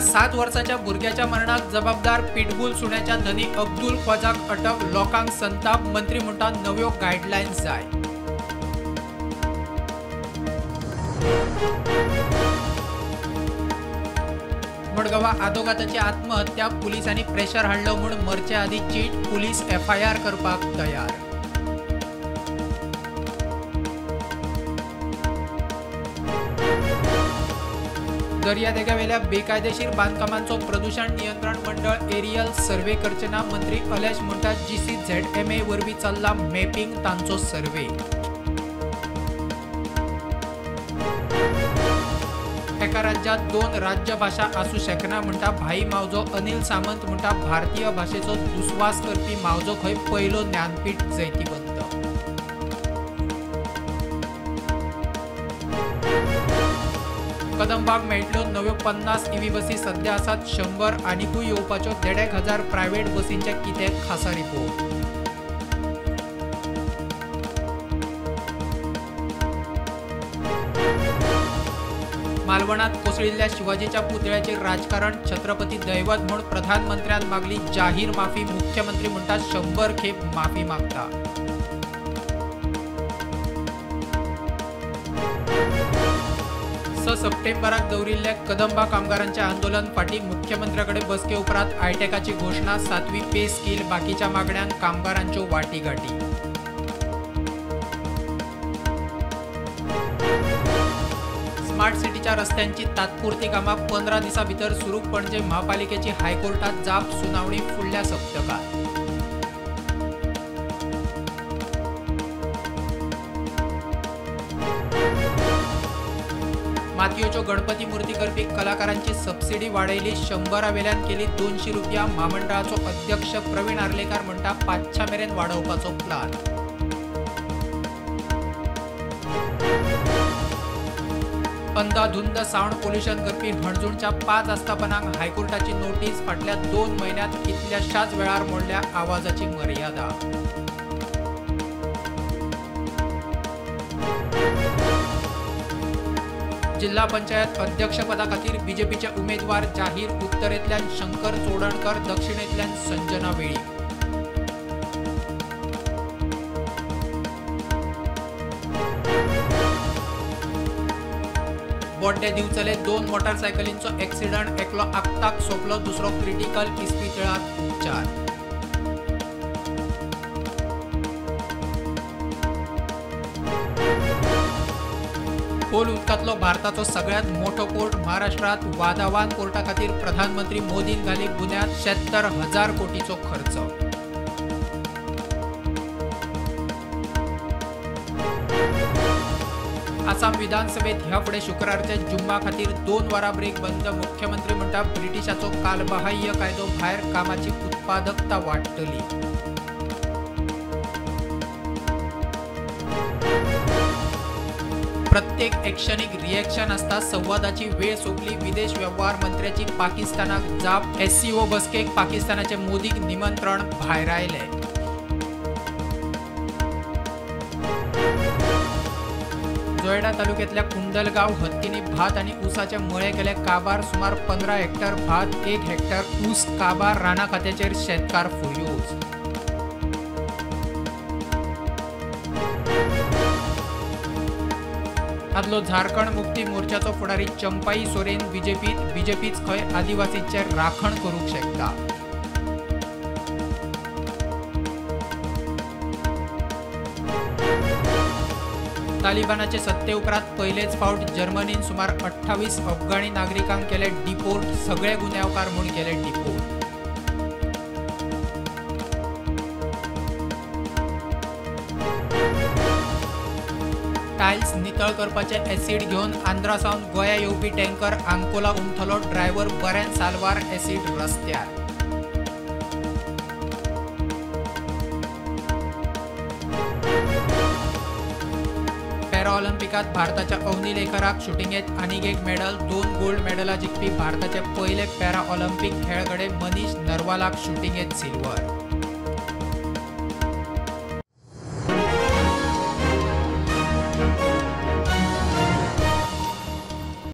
7 वर्षाच्या भुरग्याच्या मरणाक जबाबदार पिटबुल सुण्याच्या धनी अब्दुल ख्वाजाक अटक, लोकांक संताप, मंत्री म्हणटा नव्यो गायडलायन्स जाय। मडगांवा आदोगाताची आत्महत्या, पुलिसांनी प्रेशर हाडलो म्हूण मरचे आदी चीट, पुलीस FIR करपाक तयार। दर्यादेगावेल्या बेकायदेशीर बांदकामांचो प्रदूषण नियंत्रण मंडळ एरियल सर्वे करचे ना, मंत्री अलेश म्हणटात GCZMA वरवीं चल्ला मॅपिंग तांचो सर्वे। एका राज्यात 2 राज्य भाषा आसू शकना म्हणटा भाई मावजो अनिल सामंत म्हणटा भारतीय भाषेचो दुस्वास करपी मावजो खंय पयलो ज्ञानपीठ जैतिवंत। कदंबाक मेळटल्यो नव्यो 50 EV बसी, सध्या आसात 100 आनीकूय येवपाच्यो 1,500 प्रायव्हेट बसींचे कितें खासा रिपोर्ट। मालवणात कोसळिल्ल्या शिवाजीच्या पुतळ्याचेर राजकारण, छत्रपती दैवत म्हूण प्रधानमंत्र्यान मागली जाहीर माफी, मुख्यमंत्री म्हणटात 100 खेप माफी मागता। 6 सप्टेंबराक दवरिल्ल्या कदंबा कामगारांचे आंदोलन फाटीं, मुख्यमंत्र्याकडे बसके उपरांत आयटेकाची घोषणा, 7वी पे स्कील, बाकीच्या मागण्यांक कामगारांच्यो वाटीगाटी। स्मार्ट सिटीच्या रस्त्यांची तात्पुरती कामां 15 दिसां भितर सुरू, पणजे महापालिकेची हायकोर्टात जाप, सुनावणी फुडल्या सप्तकात। मातयेच्यो गणपती मुर्ती करपी कलाकारांची सबसिडी वाडयली, 100 वेल्यान केली 200 रुपया। महामंडळाचो अध्यक्ष प्रवीण आर्लेकार म्हणटा 500 मेरेन वाडोवपाचो प्लान। अंधाधुंद सावंड पोल्युशन करपी हणजूणच्या 5 आस्थापनांक हायकोर्टाची नोटीस, फाटल्या 2 म्हयन्यांत कितल्याशाच वेळार मोडल्या आवाजाची मर्यादा। जिल्हा पंचायत अध्यक्षपदा खातीर बीजेपीचे उमेदवार जाहीर, उत्तरेंतल्यान शंकर चोडणकर, दक्षिणेंतल्यान संजना वेळी। बोड्डे दिवचले 2 मोटारसायकलींचो एक्सिडंट, एकलो आगताक सोंपलो, दुसरो क्रिटिकल, इस्पितळांत उपचार। खोल उदकांतलो भारताचो सगळ्यात मोठो पोर्ट महाराष्ट्रात, वादावान पोर्टा खातीर प्रधानमंत्री मोदीन घाली बुन्याद, 76,000 कोटीचो खर्च। आसाम विधानसभेत ह्या फुडें शुक्रारचे जुम्मा खातीर 2 वरां ब्रेक बंद, मुख्यमंत्री म्हणटा ब्रिटिशाचो कालबाह्य कायदो भायर, कामाची उत्पादकता वाडटली। प्रत्येक एक्शनीक रिएक्शन आसता, संवादाची वेळ सोंपली, विदेश वेव्हार मंत्र्याची पाकिस्तानाक जाप, SCO बसकेक पाकिस्तानाचे मोदीक निमंत्रण, भायर आयले। जोयडा तालुक्यांतल्या कुंडलगाव हत्तींनी भात आनी ऊसाचे मळे केले काबार, सुमार 15 हेक्टर भात, 1 हेक्टर ऊस काबार, राणा खात्याचेर शेतकार फुर्योज। आदलो झारखंड मुक्ती मोर्चाचो फुडारी चंपाई सोरेन बीजेपीच खंय आदिवासींचे राखण करूंक शकता। तालिबानाचे सत्ते उपरांत पयलेच फावट जर्मनीन सुमार 28 अफगाणी नागरिकांक केले डिपोर्ट, सगळे गुन्यांवकार म्हूण केले डिपोर्ट। टायल्स नितळ करपाचे एसिड घेवन आंध्रासावन गोंया येवपी टँकर आंकोला उमथलो, ड्रायव्हर बऱ्यान साल्वार, एसिड रस्त्यार। पॅराऑलिम्पिकात भारताच्या अवनी लेखराक शुटिंगेत आनीक एक मेडल, 2 गोल्ड मेडलां जिखपी भारताचे पयले पॅराऑलिम्पिक खेळगडे मनीष नरवालाक शुटिंगेत सिल्वर।